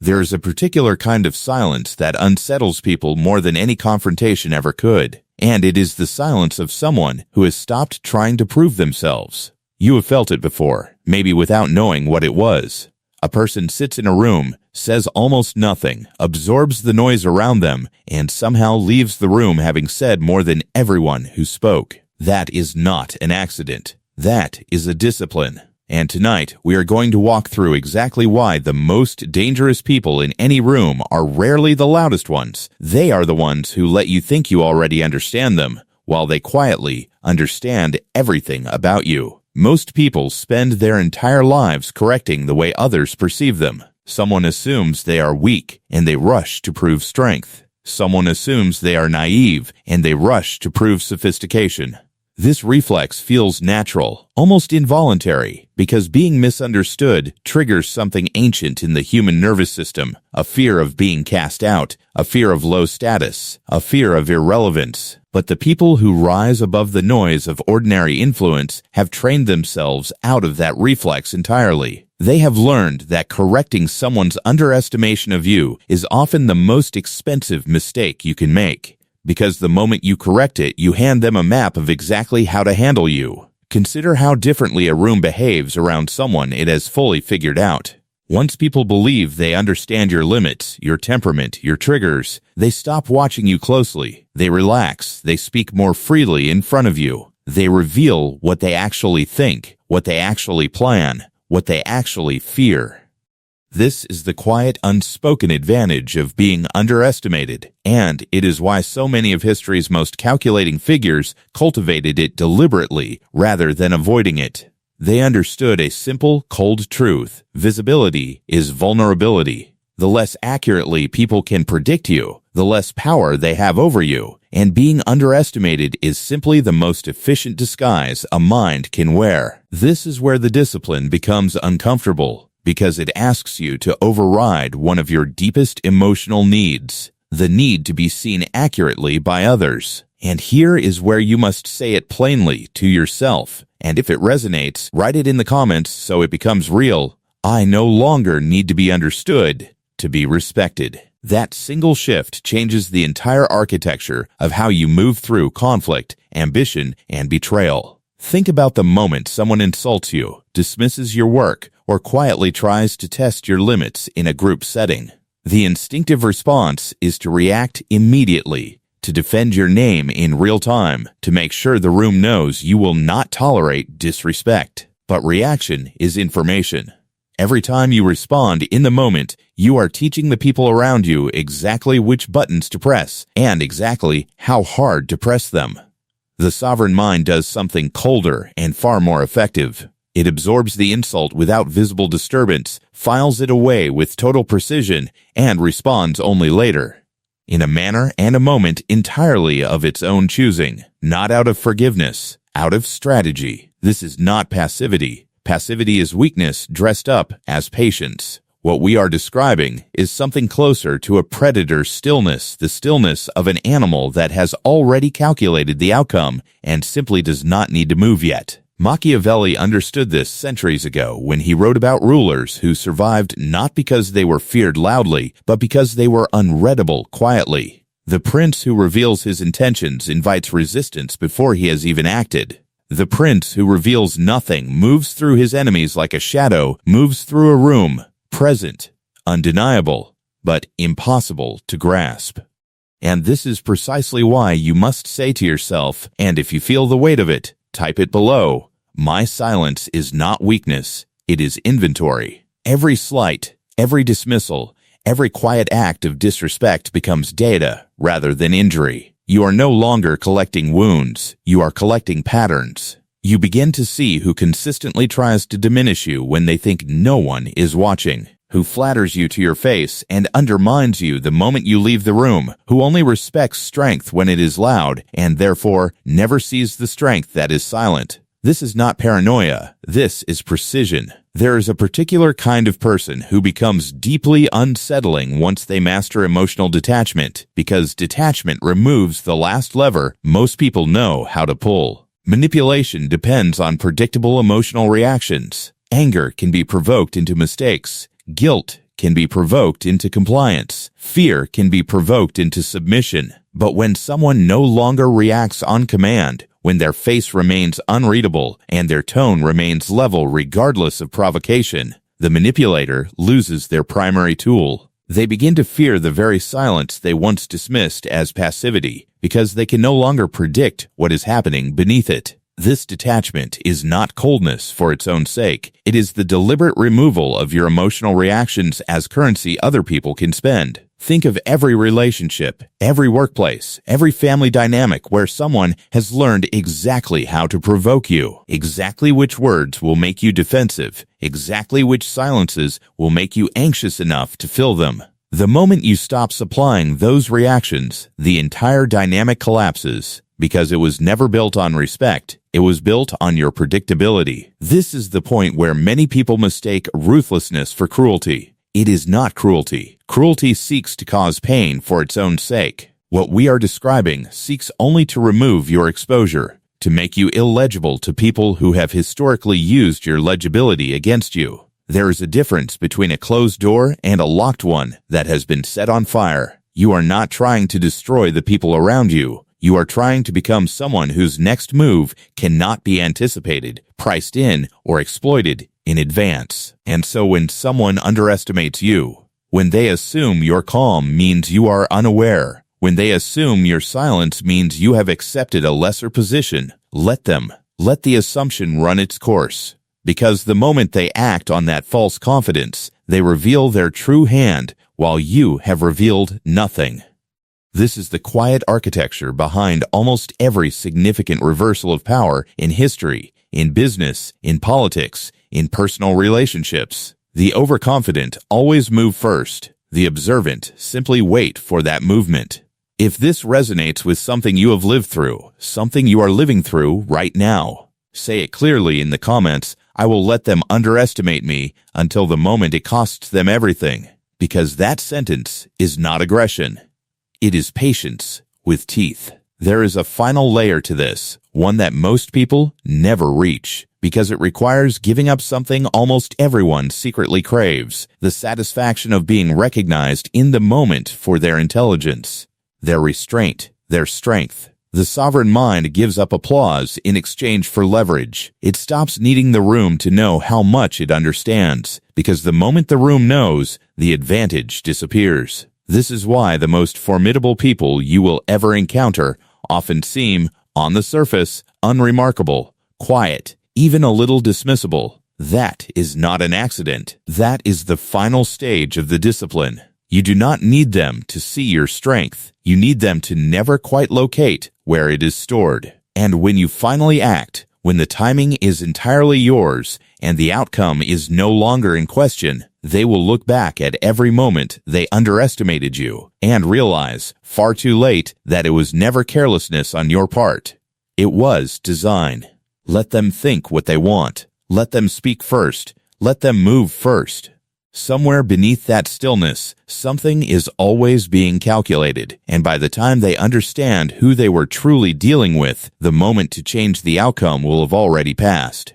There is a particular kind of silence that unsettles people more than any confrontation ever could, and it is the silence of someone who has stopped trying to prove themselves. You have felt it before, maybe without knowing what it was. A person sits in a room, says almost nothing, absorbs the noise around them, and somehow leaves the room having said more than everyone who spoke. That is not an accident. That is a discipline. And tonight, we are going to walk through exactly why the most dangerous people in any room are rarely the loudest ones. They are the ones who let you think you already understand them, while they quietly understand everything about you. Most people spend their entire lives correcting the way others perceive them. Someone assumes they are weak, and they rush to prove strength. Someone assumes they are naive, and they rush to prove sophistication. This reflex feels natural, almost involuntary, because being misunderstood triggers something ancient in the human nervous system, a fear of being cast out, a fear of low status, a fear of irrelevance. But the people who rise above the noise of ordinary influence have trained themselves out of that reflex entirely. They have learned that correcting someone's underestimation of you is often the most expensive mistake you can make, because the moment you correct it, you hand them a map of exactly how to handle you. Consider how differently a room behaves around someone it has fully figured out. Once people believe they understand your limits, your temperament, your triggers, they stop watching you closely. They relax. They speak more freely in front of you. They reveal what they actually think, what they actually plan, what they actually fear. This is the quiet, unspoken advantage of being underestimated, and it is why so many of history's most calculating figures cultivated it deliberately rather than avoiding it. They understood a simple, cold truth. Visibility is vulnerability. The less accurately people can predict you, the less power they have over you, and being underestimated is simply the most efficient disguise a mind can wear. This is where the discipline becomes uncomfortable, because it asks you to override one of your deepest emotional needs, the need to be seen accurately by others. And here is where you must say it plainly to yourself. And if it resonates, write it in the comments so it becomes real. I no longer need to be understood to be respected. That single shift changes the entire architecture of how you move through conflict, ambition, and betrayal. Think about the moment someone insults you, dismisses your work, or quietly tries to test your limits in a group setting. The instinctive response is to react immediately, to defend your name in real time, to make sure the room knows you will not tolerate disrespect. But reaction is information. Every time you respond in the moment, you are teaching the people around you exactly which buttons to press and exactly how hard to press them. The sovereign mind does something colder and far more effective. It absorbs the insult without visible disturbance, files it away with total precision, and responds only later, in a manner and a moment entirely of its own choosing, not out of forgiveness, out of strategy. This is not passivity. Passivity is weakness dressed up as patience. What we are describing is something closer to a predator's stillness, the stillness of an animal that has already calculated the outcome and simply does not need to move yet. Machiavelli understood this centuries ago when he wrote about rulers who survived not because they were feared loudly, but because they were unreadable quietly. The prince who reveals his intentions invites resistance before he has even acted. The prince who reveals nothing moves through his enemies like a shadow, moves through a room, present, undeniable, but impossible to grasp. And this is precisely why you must say to yourself, and if you feel the weight of it, type it below, my silence is not weakness, it is inventory. Every slight, every dismissal, every quiet act of disrespect becomes data rather than injury. You are no longer collecting wounds, you are collecting patterns. You begin to see who consistently tries to diminish you when they think no one is watching, who flatters you to your face and undermines you the moment you leave the room, who only respects strength when it is loud and therefore never sees the strength that is silent. This is not paranoia. This is precision. There is a particular kind of person who becomes deeply unsettling once they master emotional detachment, because detachment removes the last lever most people know how to pull. Manipulation depends on predictable emotional reactions. Anger can be provoked into mistakes. Guilt can be provoked into compliance. Fear can be provoked into submission. But when someone no longer reacts on command, when their face remains unreadable and their tone remains level regardless of provocation, the manipulator loses their primary tool. They begin to fear the very silence they once dismissed as passivity because they can no longer predict what is happening beneath it. This detachment is not coldness for its own sake. It is the deliberate removal of your emotional reactions as currency other people can spend. Think of every relationship, every workplace, every family dynamic where someone has learned exactly how to provoke you, exactly which words will make you defensive, exactly which silences will make you anxious enough to fill them. The moment you stop supplying those reactions, the entire dynamic collapses. Because it was never built on respect, it was built on your predictability. This is the point where many people mistake ruthlessness for cruelty. It is not cruelty. Cruelty seeks to cause pain for its own sake. What we are describing seeks only to remove your exposure, to make you illegible to people who have historically used your legibility against you. There is a difference between a closed door and a locked one that has been set on fire. You are not trying to destroy the people around you. You are trying to become someone whose next move cannot be anticipated, priced in, or exploited in advance. And so when someone underestimates you, when they assume your calm means you are unaware, when they assume your silence means you have accepted a lesser position, let them. Let the assumption run its course. Because the moment they act on that false confidence, they reveal their true hand while you have revealed nothing. This is the quiet architecture behind almost every significant reversal of power in history, in business, in politics, in personal relationships. The overconfident always move first. The observant simply wait for that movement. If this resonates with something you have lived through, something you are living through right now, say it clearly in the comments. I will let them underestimate me until the moment it costs them everything. Because that sentence is not aggression. It is patience with teeth. There is a final layer to this, one that most people never reach, because it requires giving up something almost everyone secretly craves, the satisfaction of being recognized in the moment for their intelligence, their restraint, their strength. The sovereign mind gives up applause in exchange for leverage. It stops needing the room to know how much it understands, because the moment the room knows, the advantage disappears. This is why the most formidable people you will ever encounter often seem, on the surface, unremarkable, quiet, even a little dismissible. That is not an accident. That is the final stage of the discipline. You do not need them to see your strength. You need them to never quite locate where it is stored. And when you finally act, when the timing is entirely yours and the outcome is no longer in question, they will look back at every moment they underestimated you and realize, far too late, that it was never carelessness on your part. It was design. Let them think what they want. Let them speak first. Let them move first. Somewhere beneath that stillness, something is always being calculated, and by the time they understand who they were truly dealing with, the moment to change the outcome will have already passed.